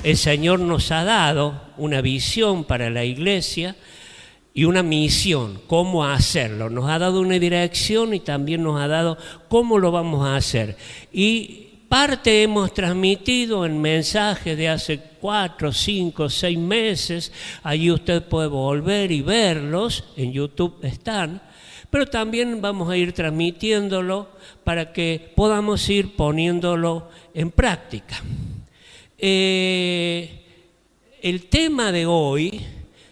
el Señor nos ha dado una visión para la iglesia y una misión, cómo hacerlo. Nos ha dado una dirección y también nos ha dado cómo lo vamos a hacer. Y parte hemos transmitido en mensajes de hace 4, 5, 6 meses. Allí usted puede volver y verlos, en YouTube están. Pero también vamos a ir transmitiéndolo para que podamos ir poniéndolo en práctica. El tema de hoy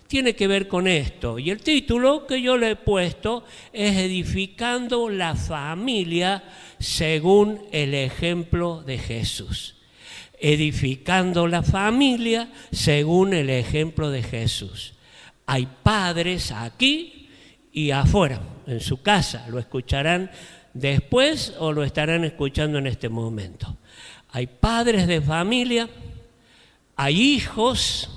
tiene que ver con esto, y el título que yo le he puesto es Edificando la familia según el ejemplo de Jesús. Edificando la familia según el ejemplo de Jesús. Hay padres aquí y afuera, en su casa, lo escucharán después o lo estarán escuchando en este momento. Hay padres de familia, hay hijos,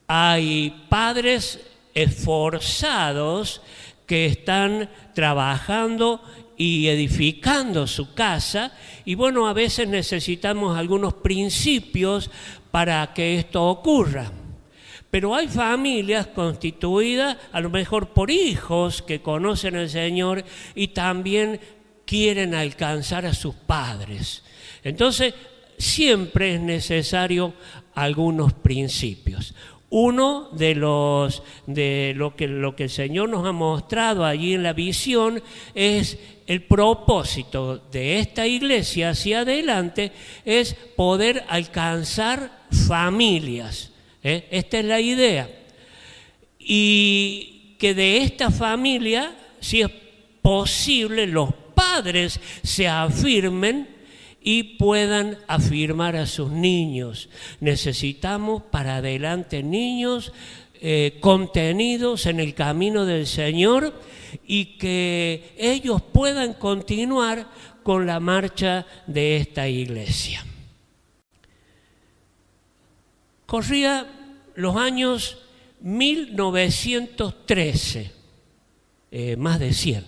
hay padres esforzados que están trabajando y edificando su casa, y bueno, a veces necesitamos algunos principios para que esto ocurra. Pero hay familias constituidas a lo mejor por hijos que conocen al Señor y también quieren alcanzar a sus padres. Entonces, siempre es necesario algunos principios. Uno de lo que el Señor nos ha mostrado allí en la visión es el propósito de esta iglesia hacia adelante, es poder alcanzar familias. Esta es la idea. Y que de esta familia, si es posible, los padres se afirmen y puedan afirmar a sus niños. Necesitamos para adelante niños contenidos en el camino del Señor y que ellos puedan continuar con la marcha de esta iglesia. Corría los años 1913, más de 100.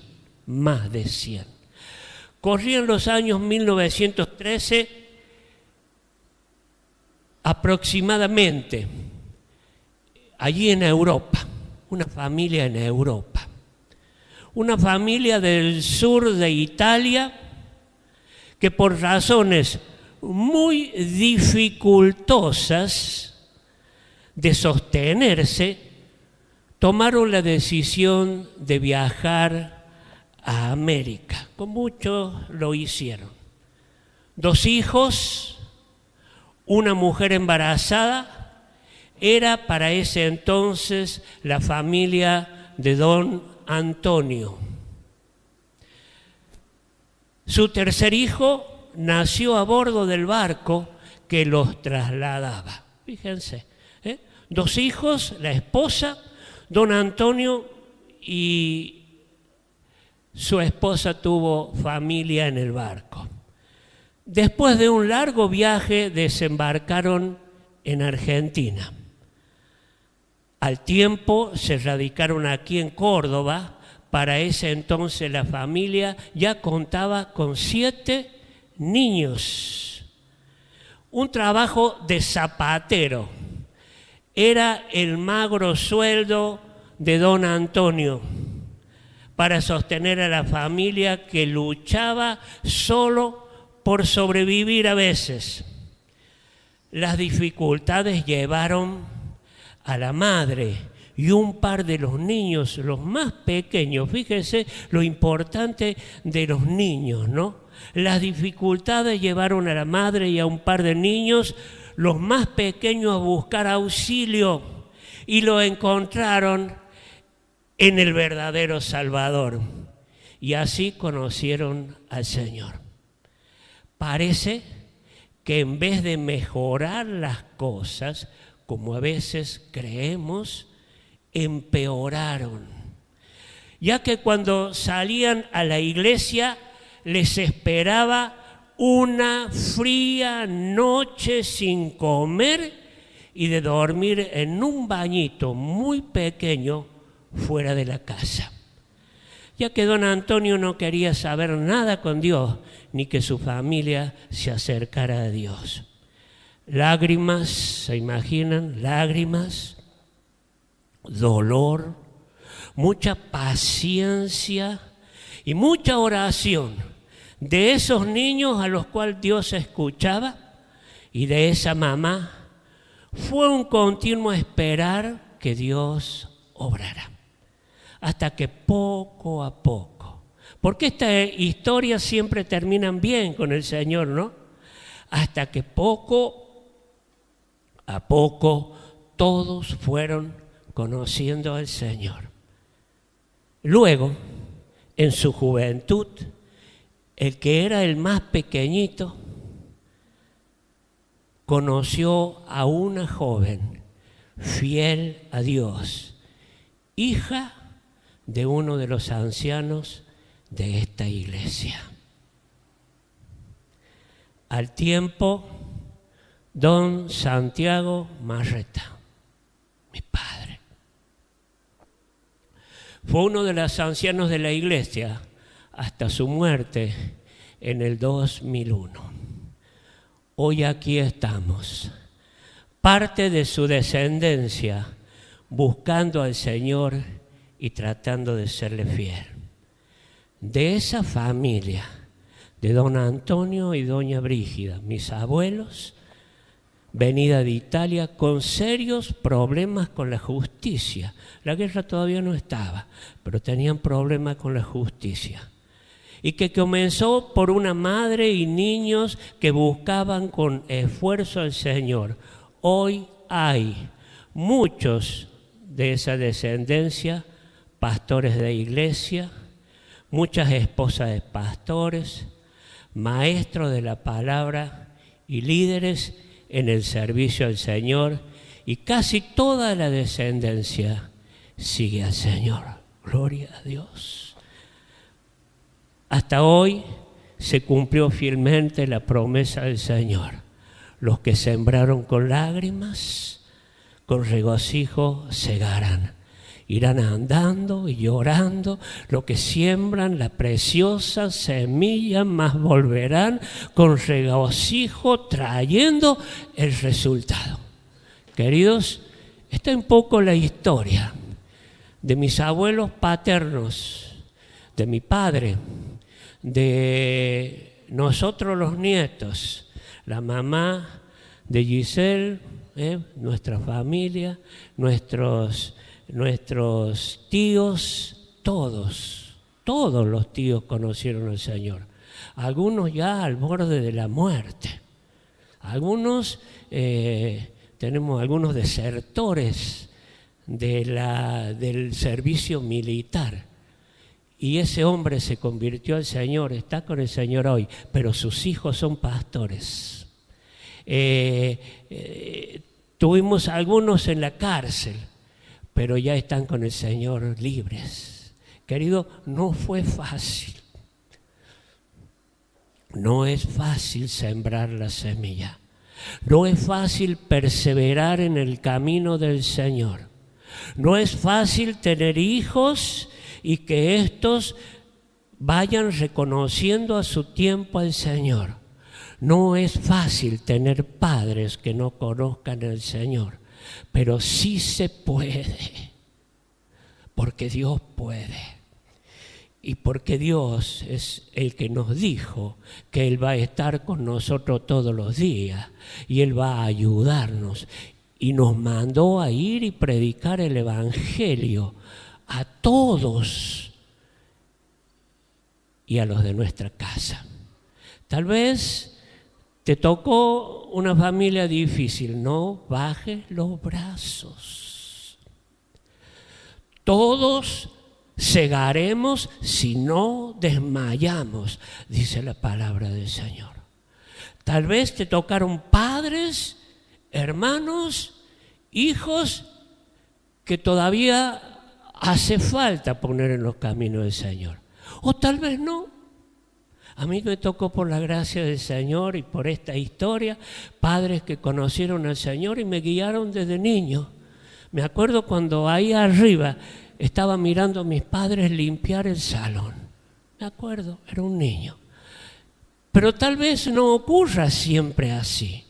Corrían los años 1913 aproximadamente, allí en Europa, una familia en Europa. Una familia del sur de Italia que por razones muy dificultosas de sostenerse, tomaron la decisión de viajar a América. Con muchos lo hicieron. 2 hijos, una mujer embarazada, era para ese entonces la familia de don Antonio. Su tercer hijo nació a bordo del barco que los trasladaba. Fíjense, 2 hijos, la esposa, don Antonio, y su esposa tuvo familia en el barco. Después de un largo viaje desembarcaron en Argentina. Al tiempo se radicaron aquí en Córdoba. Para ese entonces la familia ya contaba con 7 niños. Un trabajo de zapatero. Era el magro sueldo de don Antonio para sostener a la familia que luchaba solo por sobrevivir a veces. Las dificultades llevaron a la madre y un par de los niños, los más pequeños, fíjense lo importante de los niños, ¿no? Las dificultades llevaron a la madre y a un par de niños, los más pequeños, a buscar auxilio, y lo encontraron en el verdadero Salvador. Y así conocieron al Señor. Parece que en vez de mejorar las cosas, como a veces creemos, empeoraron. Ya que cuando salían a la iglesia les esperaba una fría noche sin comer y de dormir en un bañito muy pequeño fuera de la casa. Ya que don Antonio no quería saber nada con Dios, ni que su familia se acercara a Dios. lágrimas, ¿se imaginan? Lágrimas, dolor, mucha paciencia y mucha oración de esos niños a los cuales Dios escuchaba y de esa mamá. Fue un continuo esperar que Dios obrara, hasta que poco a poco, porque estas historias siempre terminan bien con el Señor, ¿no? Hasta que poco a poco todos fueron conociendo al Señor. Luego, en su juventud, el que era el más pequeñito conoció a una joven fiel a Dios, hija de uno de los ancianos de esta iglesia. Al tiempo, don Santiago Marreta, mi padre, fue uno de los ancianos de la iglesia hasta su muerte en el 2001. Hoy aquí estamos, parte de su descendencia, buscando al Señor y tratando de serle fiel. De esa familia, de don Antonio y doña Brígida, mis abuelos, venida de Italia con serios problemas con la justicia. La guerra todavía no estaba, pero tenían problemas con la justicia. Y que comenzó por una madre y niños que buscaban con esfuerzo al Señor. Hoy hay muchos de esa descendencia, pastores de iglesia, muchas esposas de pastores, maestros de la palabra y líderes en el servicio al Señor, y casi toda la descendencia sigue al Señor. Gloria a Dios. Hasta hoy se cumplió fielmente la promesa del Señor. Los que sembraron con lágrimas, con regocijo segarán. Irán andando y llorando. Lo que siembran, la preciosa semilla, más volverán con regocijo trayendo el resultado. Queridos, esta es un poco la historia de mis abuelos paternos, de mi padre, de nosotros los nietos, la mamá de Giselle, nuestra familia, nuestros tíos, todos los tíos conocieron al Señor. Algunos ya al borde de la muerte. Algunos, tenemos algunos desertores del servicio militar. Y ese hombre se convirtió al Señor, está con el Señor hoy, pero sus hijos son pastores. Tuvimos algunos en la cárcel, pero ya están con el Señor libres. Querido, no fue fácil. No es fácil sembrar la semilla. No es fácil perseverar en el camino del Señor. No es fácil tener hijos y que estos vayan reconociendo a su tiempo al Señor. No es fácil tener padres que no conozcan al Señor, pero sí se puede, porque Dios puede. Y porque Dios es el que nos dijo que Él va a estar con nosotros todos los días y Él va a ayudarnos. Y nos mandó a ir y predicar el Evangelio a todos y a los de nuestra casa. Tal vez te tocó una familia difícil, no bajes los brazos. Todos segaremos si no desmayamos, dice la palabra del Señor. Tal vez te tocaron padres, hermanos, hijos que todavía hace falta poner en los caminos del Señor. O tal vez no. A mí me tocó, por la gracia del Señor y por esta historia, padres que conocieron al Señor y me guiaron desde niño. Me acuerdo cuando ahí arriba estaba mirando a mis padres limpiar el salón. Me acuerdo, era un niño. Pero tal vez no ocurra siempre así.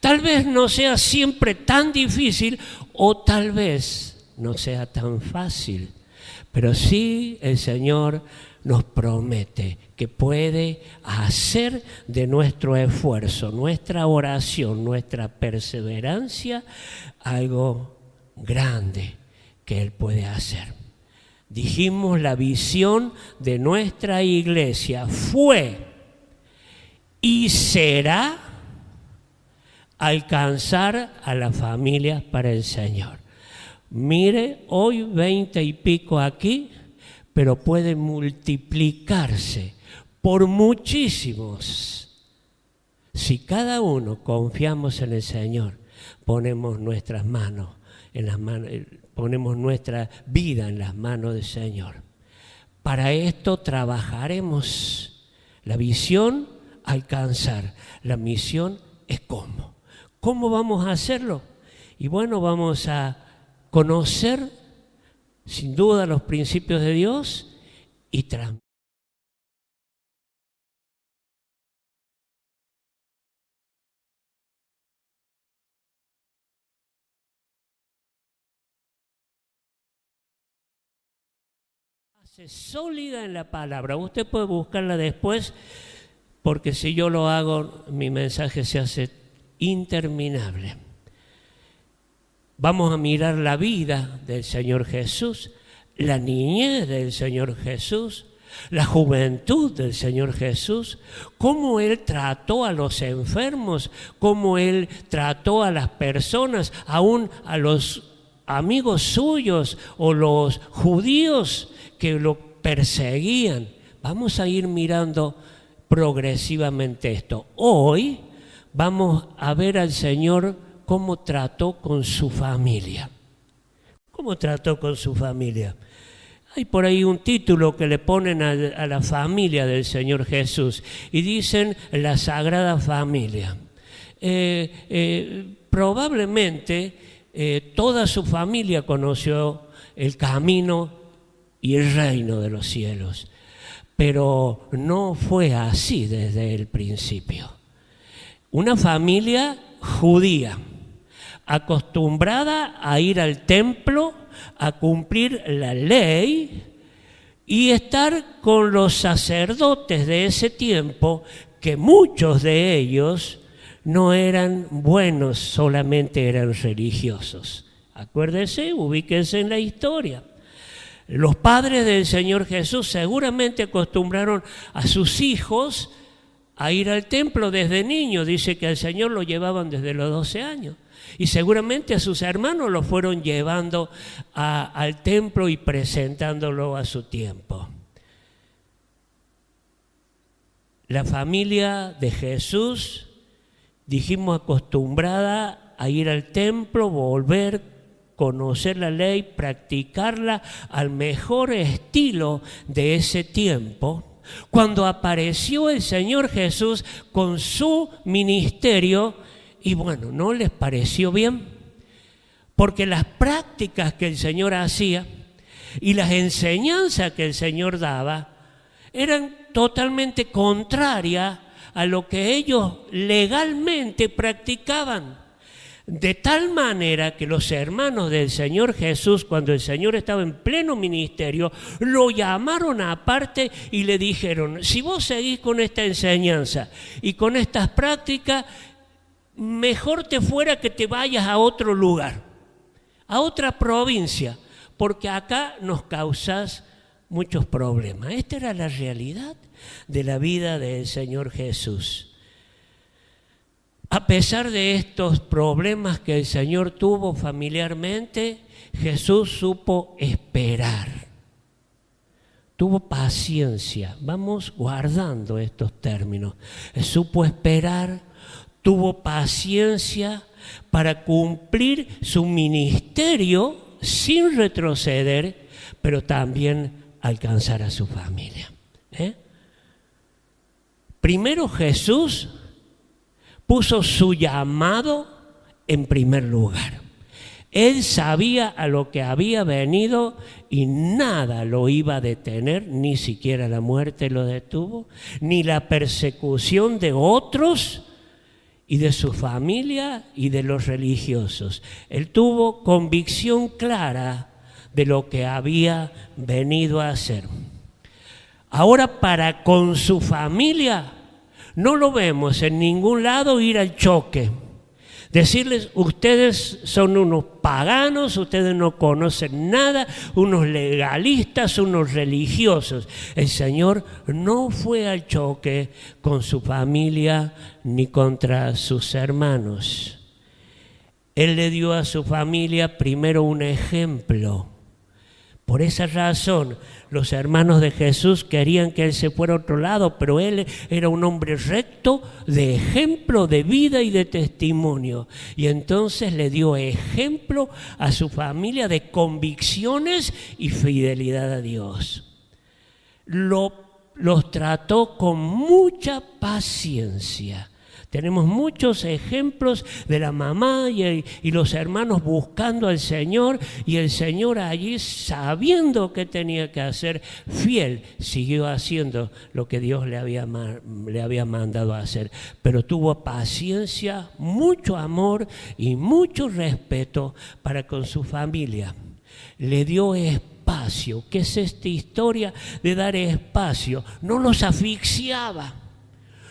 Tal vez no sea siempre tan difícil o tal vez no sea tan fácil, pero sí el Señor nos promete que puede hacer de nuestro esfuerzo, nuestra oración, nuestra perseverancia, algo grande que Él puede hacer. Dijimos, la visión de nuestra iglesia fue y será alcanzar a las familias para el Señor. Mire, hoy 20 y pico aquí, pero puede multiplicarse por muchísimos. Si cada uno confiamos en el Señor, ponemos nuestras manos en las manos, ponemos nuestra vida en las manos del Señor. Para esto trabajaremos. La visión, alcanzar. La misión es cómo. ¿Cómo vamos a hacerlo? Y bueno, vamos a conocer sin duda los principios de Dios y transmitir. Sólida en la palabra. Usted puede buscarla después, porque si yo lo hago, mi mensaje se hace interminable. Vamos a mirar la vida del Señor Jesús, la niñez del Señor Jesús, la juventud del Señor Jesús, cómo Él trató a los enfermos, cómo Él trató a las personas, aún a los amigos suyos o los judíos que lo perseguían. Vamos a ir mirando progresivamente esto. Hoy vamos a ver al Señor cómo trató con su familia. ¿Cómo trató con su familia? Hay por ahí un título que le ponen a la familia del Señor Jesús y dicen la Sagrada Familia. Probablemente toda su familia conoció el camino y el reino de los cielos, pero no fue así desde el principio. Una familia judía, acostumbrada a ir al templo, a cumplir la ley y estar con los sacerdotes de ese tiempo, que muchos de ellos no eran buenos, solamente eran religiosos. Acuérdense, ubíquense en la historia. Los padres del Señor Jesús seguramente acostumbraron a sus hijos a ir al templo desde niños. Dice que al Señor lo llevaban desde los 12 años. Y seguramente a sus hermanos lo fueron llevando al templo y presentándolo a su tiempo. La familia de Jesús, dijimos, acostumbrada a ir al templo, volver, conocer la ley, practicarla al mejor estilo de ese tiempo. Cuando apareció el Señor Jesús con su ministerio, y bueno, no les pareció bien, porque las prácticas que el Señor hacía y las enseñanzas que el Señor daba eran totalmente contrarias a lo que ellos legalmente practicaban. De tal manera que los hermanos del Señor Jesús, cuando el Señor estaba en pleno ministerio, lo llamaron aparte y le dijeron: si vos seguís con esta enseñanza y con estas prácticas, mejor te fuera que te vayas a otro lugar, a otra provincia, porque acá nos causás muchos problemas. Esta era la realidad de la vida del Señor Jesús. A pesar de estos problemas que el Señor tuvo familiarmente, Jesús supo esperar. Tuvo paciencia. Vamos guardando estos términos. Supo esperar, tuvo paciencia para cumplir su ministerio sin retroceder, pero también alcanzar a su familia. Primero Jesús puso su llamado en primer lugar. Él sabía a lo que había venido y nada lo iba a detener, ni siquiera la muerte lo detuvo, ni la persecución de otros, y de su familia y de los religiosos. Él tuvo convicción clara de lo que había venido a hacer. Ahora, para con su familia, no lo vemos en ningún lado ir al choque. Decirles, ustedes son unos paganos, ustedes no conocen nada, unos legalistas, unos religiosos. El Señor no fue al choque con su familia ni contra sus hermanos. Él le dio a su familia primero un ejemplo. Por esa razón, los hermanos de Jesús querían que Él se fuera a otro lado, pero Él era un hombre recto, de ejemplo, de vida y de testimonio. Y entonces le dio ejemplo a su familia de convicciones y fidelidad a Dios. Los trató con mucha paciencia. Tenemos muchos ejemplos de la mamá y los hermanos buscando al Señor, y el Señor allí, sabiendo que tenía que hacer, fiel, siguió haciendo lo que Dios le había mandado a hacer. Pero tuvo paciencia, mucho amor y mucho respeto para con su familia. Le dio espacio. ¿Qué es esta historia de dar espacio? No los asfixiaba.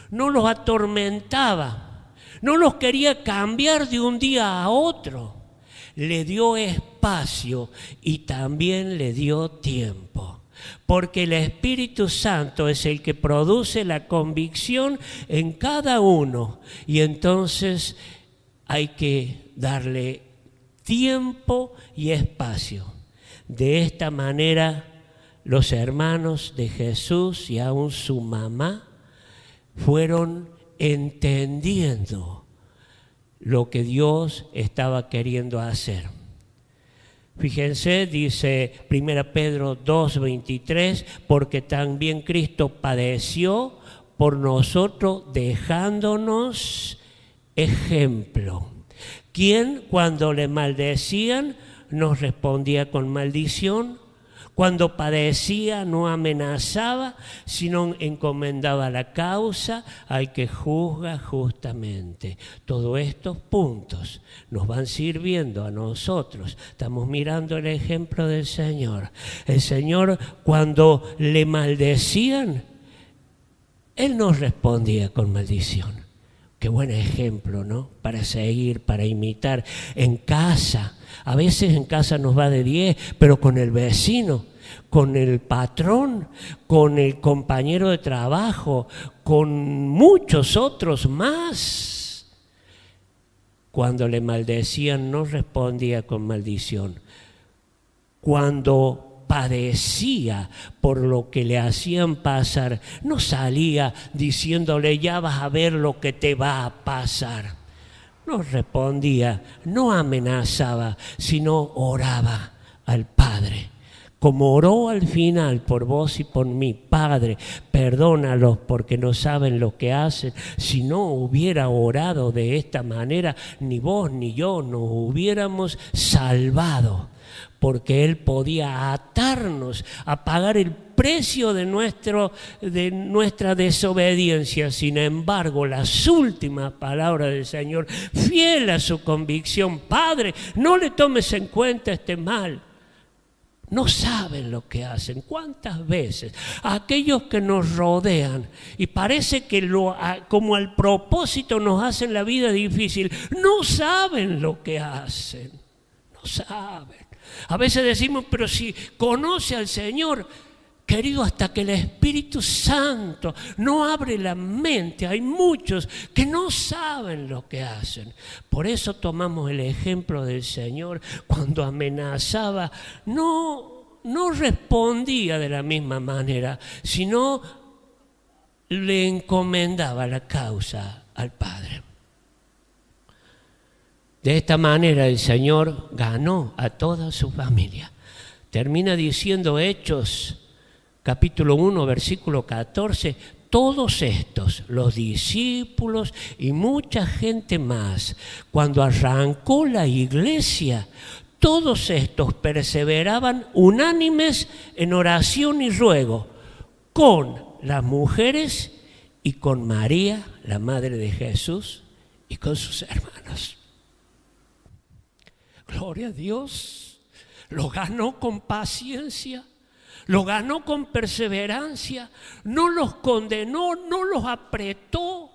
No los atormentaba, no los quería cambiar de un día a otro. Le dio espacio y también le dio tiempo, porque el Espíritu Santo es el que produce la convicción en cada uno, y entonces hay que darle tiempo y espacio. De esta manera, los hermanos de Jesús y aún su mamá fueron entendiendo lo que Dios estaba queriendo hacer. Fíjense, dice 1 Pedro 2:23, porque también Cristo padeció por nosotros dejándonos ejemplo. ¿Quién cuando le maldecían nos respondía con maldición? Cuando padecía no amenazaba, sino encomendaba la causa al que juzga justamente. Todos estos puntos nos van sirviendo a nosotros. Estamos mirando el ejemplo del Señor. El Señor, cuando le maldecían, Él no respondía con maldición. Qué buen ejemplo, ¿no? Para seguir, para imitar. En casa, a veces en casa nos va de 10, pero con el vecino, con el patrón, con el compañero de trabajo, con muchos otros más. Cuando le maldecían no respondía con maldición. Cuando padecía por lo que le hacían pasar, no salía diciéndole ya vas a ver lo que te va a pasar. No respondía, no amenazaba, sino oraba al Padre. Como oró al final por vos y por mí: Padre, perdónalos porque no saben lo que hacen. Si no hubiera orado de esta manera, ni vos ni yo nos hubiéramos salvado, porque Él podía atarnos a pagar el precio de nuestra desobediencia. Sin embargo, las últimas palabras del Señor, fiel a su convicción: Padre, no le tomes en cuenta este mal. No saben lo que hacen. ¿Cuántas veces aquellos que nos rodean y parece que como al propósito nos hacen la vida difícil, no saben lo que hacen? No saben. A veces decimos, pero si conoce al Señor, querido, hasta que el Espíritu Santo no abre la mente, hay muchos que no saben lo que hacen. Por eso tomamos el ejemplo del Señor. Cuando amenazaba, no respondía de la misma manera, sino le encomendaba la causa al Padre. De esta manera el Señor ganó a toda su familia. Termina diciendo Hechos capítulo 1, versículo 14, todos estos, los discípulos y mucha gente más, cuando arrancó la iglesia, todos estos perseveraban unánimes en oración y ruego con las mujeres y con María, la madre de Jesús, y con sus hermanos. Gloria a Dios. Lo ganó con paciencia, lo ganó con perseverancia, no los condenó, no los apretó,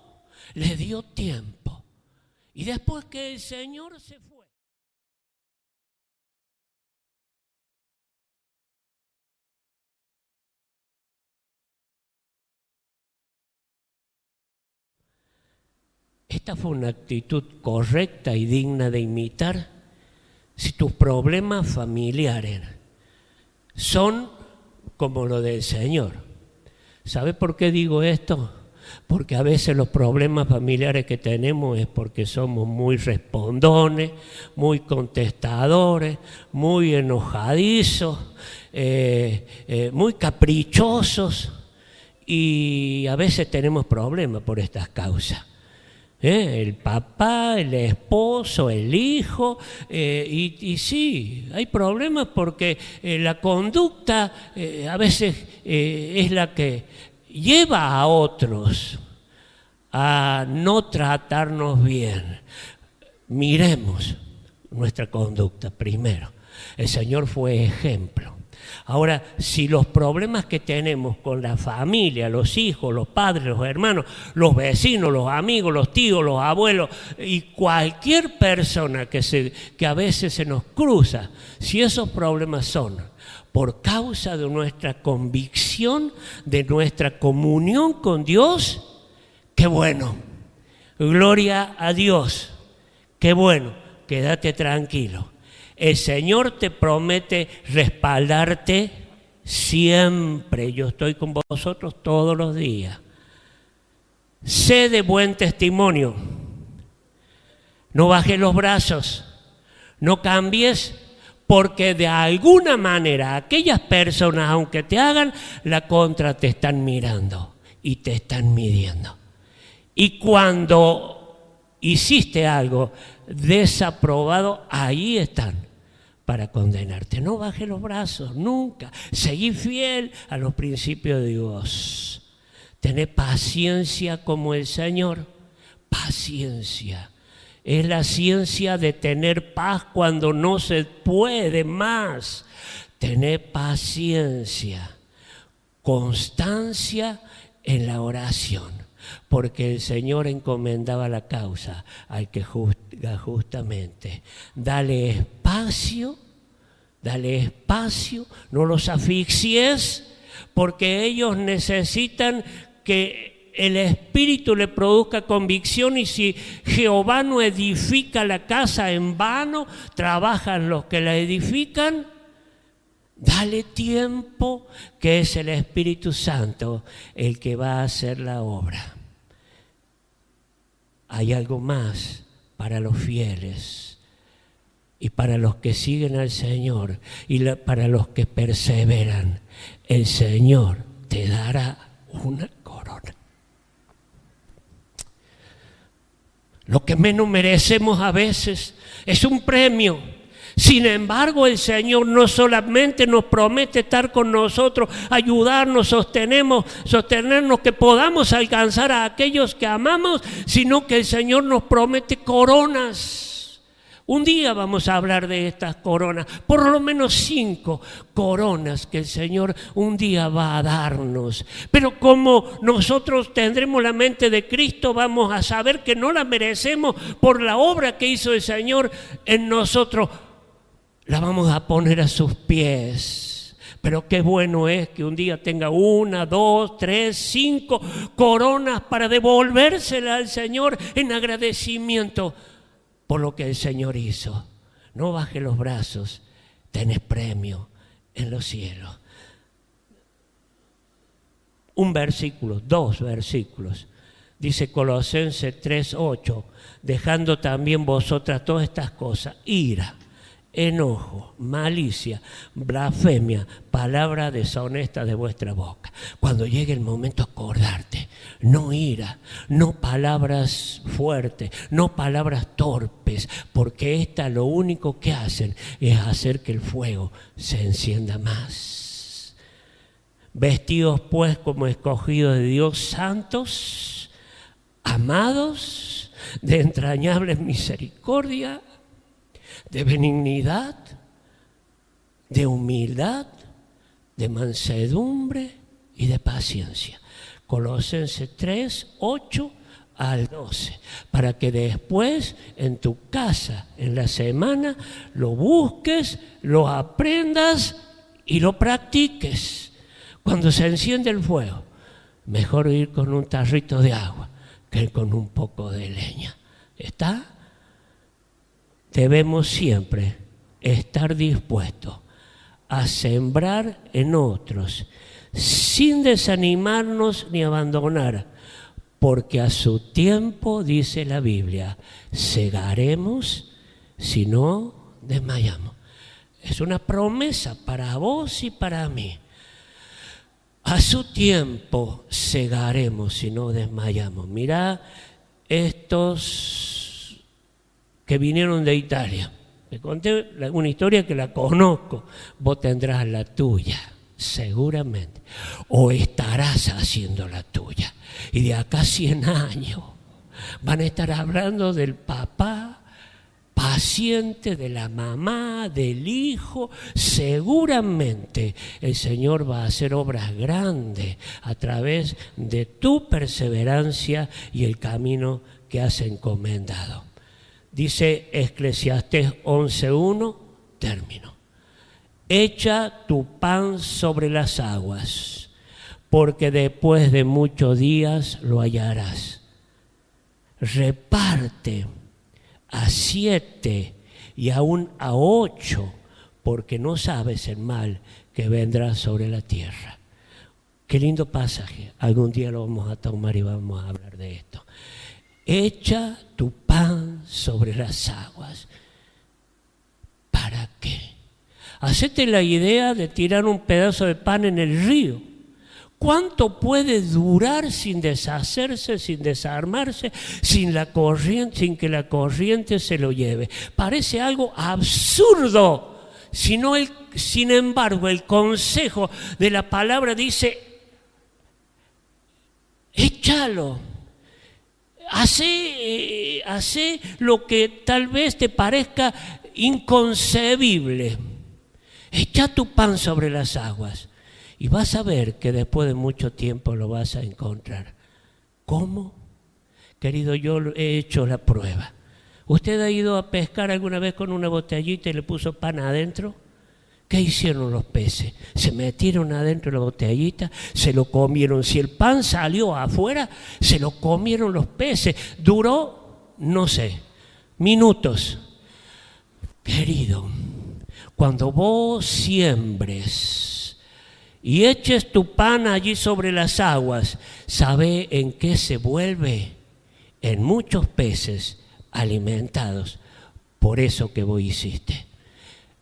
le dio tiempo. Y después que el Señor se fue, esta fue una actitud correcta y digna de imitar. Si tus problemas familiares son como lo del Señor. ¿Sabe por qué digo esto? Porque a veces los problemas familiares que tenemos es porque somos muy respondones, muy contestadores, muy enojadizos, muy caprichosos, y a veces tenemos problemas por estas causas. El papá, el esposo, el hijo, y sí, hay problemas porque la conducta a veces es la que lleva a otros a no tratarnos bien. Miremos nuestra conducta primero. El Señor fue ejemplo. Ahora, si los problemas que tenemos con la familia, los hijos, los padres, los hermanos, los vecinos, los amigos, los tíos, los abuelos y cualquier persona que a veces se nos cruza, si esos problemas son por causa de nuestra convicción, de nuestra comunión con Dios, qué bueno, gloria a Dios, qué bueno, quédate tranquilo. El Señor te promete respaldarte siempre. Yo estoy con vosotros todos los días. Sé de buen testimonio. No bajes los brazos. No cambies, porque de alguna manera aquellas personas, aunque te hagan la contra, te están mirando y te están midiendo. Y cuando hiciste algo desaprobado, ahí están para condenarte. No bajes los brazos, nunca. Seguí fiel a los principios de Dios. Tené paciencia como el Señor. Paciencia. Es la ciencia de tener paz cuando no se puede más. Tené paciencia. Constancia en la oración. Porque el Señor encomendaba la causa al que juzga justamente. Dale espacio, no los asfixies, porque ellos necesitan que el Espíritu le produzca convicción, y si Jehová no edifica la casa, en vano trabajan los que la edifican. Dale tiempo, que es el Espíritu Santo el que va a hacer la obra. Hay algo más para los fieles y para los que siguen al Señor y para los que perseveran. El Señor te dará una corona. Lo que menos merecemos a veces es un premio. Sin embargo, el Señor no solamente nos promete estar con nosotros, ayudarnos, sostenernos, que podamos alcanzar a aquellos que amamos, sino que el Señor nos promete coronas. Un día vamos a hablar de estas coronas, por lo menos 5 coronas que el Señor un día va a darnos. Pero como nosotros tendremos la mente de Cristo, vamos a saber que no la merecemos por la obra que hizo el Señor en nosotros. La vamos a poner a sus pies. Pero qué bueno es que un día tenga 1, 2, 3, 5 coronas para devolvérsela al Señor en agradecimiento por lo que el Señor hizo. No baje los brazos, tenés premio en los cielos. Un versículo, 2 versículos. Dice Colosenses 3:8, dejando también vosotras todas estas cosas: ira, enojo, malicia, blasfemia, palabra deshonesta de vuestra boca. Cuando llegue el momento, acordarte, no ira, no palabras fuertes, no palabras torpes, porque estas lo único que hacen es hacer que el fuego se encienda más. Vestidos pues como escogidos de Dios, santos, amados, de entrañable misericordia, de benignidad, de humildad, de mansedumbre y de paciencia. Colosenses 3, 8 al 12, para que después en tu casa, en la semana, lo busques, lo aprendas y lo practiques. Cuando se enciende el fuego, mejor ir con un tarrito de agua que con un poco de leña. ¿Está? Debemos siempre estar dispuestos a sembrar en otros, sin desanimarnos ni abandonar, porque a su tiempo, dice la Biblia, segaremos si no desmayamos. Es una promesa para vos y para mí. A su tiempo segaremos si no desmayamos. Mirá estos que vinieron de Italia. Te conté una historia que la conozco. Vos tendrás la tuya, seguramente. O estarás haciendo la tuya. Y de acá a 100 años van a estar hablando del papá paciente, de la mamá, del hijo. Seguramente el Señor va a hacer obras grandes a través de tu perseverancia y el camino que has encomendado. Dice Eclesiastés 11:1, término. Echa tu pan sobre las aguas, porque después de muchos días lo hallarás. Reparte a 7 y aún a 8, porque no sabes el mal que vendrá sobre la tierra. Qué lindo pasaje. Algún día lo vamos a tomar y vamos a hablar de esto. Echa tu pan sobre las aguas. ¿Para qué? Hacete la idea de tirar un pedazo de pan en el río. ¿Cuánto puede durar sin deshacerse, sin desarmarse, sin que la corriente se lo lleve? Parece algo absurdo. Sin embargo, el consejo de la palabra dice, échalo. Hacé lo que tal vez te parezca inconcebible. Echa tu pan sobre las aguas. Y vas a ver que después de mucho tiempo lo vas a encontrar. ¿Cómo? Querido, yo he hecho la prueba. ¿Usted ha ido a pescar alguna vez con una botellita y le puso pan adentro? ¿Qué hicieron los peces? Se metieron adentro de la botellita, se lo comieron. Si el pan salió afuera, se lo comieron los peces. Duró, no sé, minutos. Querido, cuando vos siembres y eches tu pan allí sobre las aguas, ¿sabe en qué se vuelve? En muchos peces alimentados por eso que vos hiciste.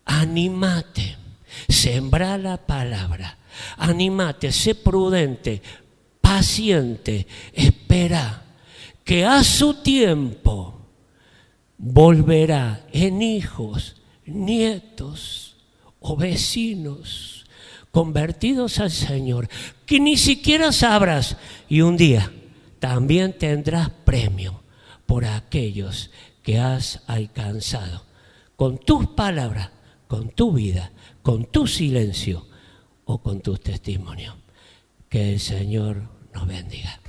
Anímate, sembra la palabra, anímate, sé prudente, paciente, espera, que a su tiempo volverá en hijos, nietos o vecinos convertidos al Señor, que ni siquiera sabrás, y un día también tendrás premio por aquellos que has alcanzado con tus palabras, con tu vida, con tu silencio o con tus testimonios. Que el Señor nos bendiga.